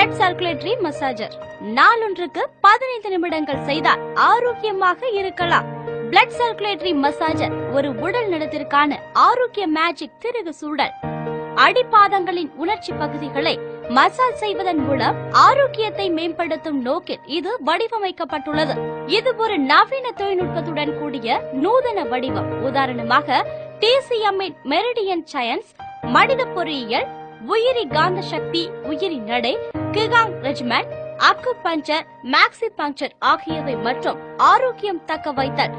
Blood circulatory massager நாளொன்றுக்கு 15 நிமிடங்கள் செய்தால் ஆரோக்கியமாக இருக்கலாம். பிளட் சர்க்குலேட்டரி மசாஜர் ஒரு உடல் நலத்திற்கான ஆரோக்கிய மேஜிக் திருகு சூழல். அடிப்பாதங்களின் உணர்ச்சி பகுதிகளை மசாஜ் செய்வதன் மூலம் ஆரோக்கியத்தை மேம்படுத்தும் நோக்கில் இது வடிவமைக்கப்பட்டுள்ளது. இது ஒரு நவீன தொழில்நுட்பத்துடன் கூடிய நூதன வடிவம். உதாரணமாக TCM மெரிடியன் சயன்ஸ், மனித பொறியியல், உயிரி காந்த சக்தி, உயிரி நடை, கிகாங் ரெஜிமெண்ட், அக்கு பஞ்சர், மேக்சி பஞ்சர் ஆகியவை மற்றும் ஆரோக்கியம் தக்க வைத்தல்.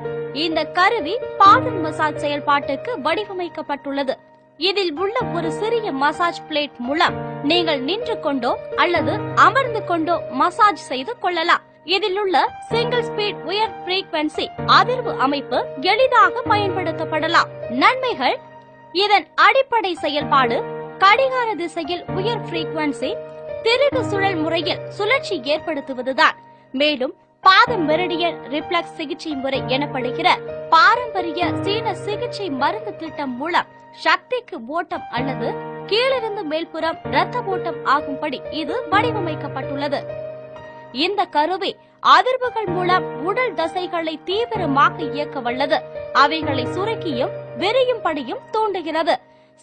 இந்த கருவி பாதம் மசாஜ் செயல்பாட்டுக்கு வடிவமைக்கப்பட்டுள்ளது. இதில் உள்ள ஒரு சிறிய மசாஜ் பிளேட் மூலம் நீங்கள் நின்று கொண்டோ அல்லது அமர்ந்து கொண்டோ மசாஜ் செய்து கொள்ளலாம். இதில் உள்ள சிங்கிள் ஸ்பீட் உயர் பிரீக்வன்சி அதிர்வு அமைப்பு எளிதாக பயன்படுத்தப்படலாம். நன்மைகள்: இதன் அடிப்படை செயல்பாடு கடிகார திசையில் உயர் பிரீக்வன்சி திருகு சுழல் முறையில் சுழற்சி ஏற்படுத்துவதுதான். மேலும் பாத மெரிடியன் ரிப்ளக்ஸ் சிகிச்சை முறை எனப்படுகிற பாரம்பரிய சீன சிகிச்சை மருந்து திட்டம் மூலம் சக்திக்கு ஓட்டம் அல்லது கீழிருந்து மேல்புறம் இரத்த ஓட்டம் ஆகும்படி இது வடிவமைக்கப்பட்டுள்ளது. இந்த கருவி அதிர்வுகள் மூலம் உடல் தசைகளை தீவிரமாக இயக்க வல்லது. அவைகளை சுருக்கியும் விரியும்படியும் தூண்டுகிறது.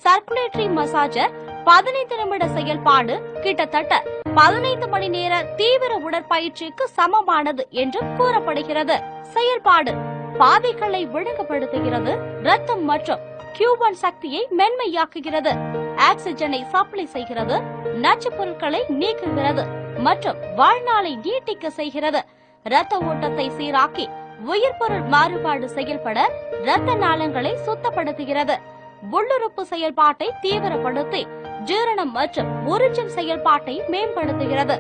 சர்க்குலேட்டரி மசாஜர் 15 நிமிட செயல்பாடு கிட்டத்தட்ட 15 மணி நேர தீவிர உடற்பயிற்சிக்கு சமமானது என்று கூறப்படுகிறது. செயல்பாடு: பாதைகளை ஒழுங்குபடுத்துகிறது, ரத்தம் மற்றும் Q1 சக்தியை மென்மையாக்குகிறது, ஆக்சிஜனை சப்ளை செய்கிறது, நச்சு பொருட்களை நீக்குகிறது மற்றும் வாழ்நாளை நீட்டிக்க செய்கிறது. இரத்த ஓட்டத்தை சீராக்கி உயிர் பொருள் மாறுபாடு செயல்பட இரத்த நாளங்களை சுத்தப்படுத்துகிறது. உள்ளுறுப்பு செயல்பாட்டை தீவிரப்படுத்தி ஜீரணம் மற்றும் உறிஞ்சும் செயல்பாட்டை மேம்படுத்துகிறது.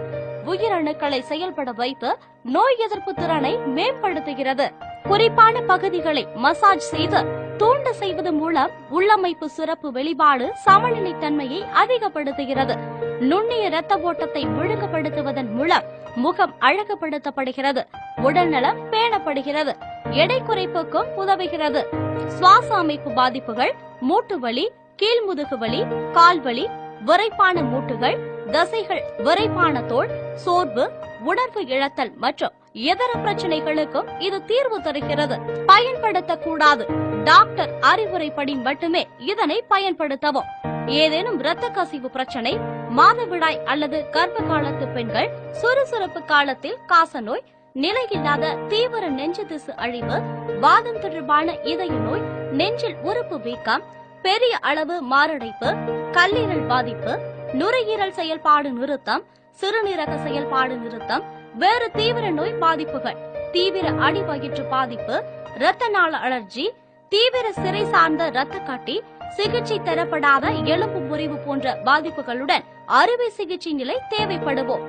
உயிரணுக்களை செயல்பட வைத்து நோய் எதிர்ப்பு திறனை மேம்படுத்துகிறது. குறிப்பான பகுதிகளை மசாஜ் செய்து தூண்ட செய்வது மூலம் உள்ளமைப்பு சிறப்பு வெளிப்பாடு சமநிலை தன்மையை அதிகப்படுத்துகிறது. நுண்ணிய இரத்த ஓட்டத்தை ஒழுங்குபடுத்துவதன் மூலம் முகம் அழகுபடுத்தப்படுகிறது. உடல்நலம் பேணப்படுகிறது. எடை குறைப்புக்கும் உதவுகிறது. சுவாச அமைப்பு பாதிப்புகள்: மூட்டு வலி, கீழ்முதுகு வலி, கால்வலி, விரைப்பான மூட்டுகள், தசைகள், விரைப்பான தோல், சோர்வு, உணர்வு இழத்தல் மற்றும் இதர பிரச்சனைகளுக்கும் இது தீர்வு தருகிறது. பயன்படுத்தக்கூடாது: டாக்டர் அறிவுரைப்படி மட்டுமே இதனை பயன்படுத்தவும். ஏதேனும் இரத்த கசிவு பிரச்சனை, மாதவிடாய் அல்லது கர்ப்ப காலத்து பெண்கள், சுறுசுறுப்பு காலத்தில் காசநோய், நிலையில்லாத தீவிர நெஞ்சு திசு அழிவு, வாதம் தொடர்பான இதய நோய், நெஞ்சில் உறுப்பு வீக்கம், பெரிய அளவு மாரடைப்பு, கல்லீரல் பாதிப்பு, நுரையீரல் செயல்பாடு நிறுத்தம், சிறுநீரக செயல்பாடு நிறுத்தம், வேறு தீவிர நோய் பாதிப்புகள், தீவிர அடிவயிற்று பாதிப்பு, இரத்த நாள அலர்ஜி, தீவிர சிறை சார்ந்த இரத்த கட்டி, சிகிச்சை தரப்படாத எலும்பு முறிவு போன்ற பாதிப்புகளுடன் அறுவை சிகிச்சை நிலை தேவைப்படுவோம்.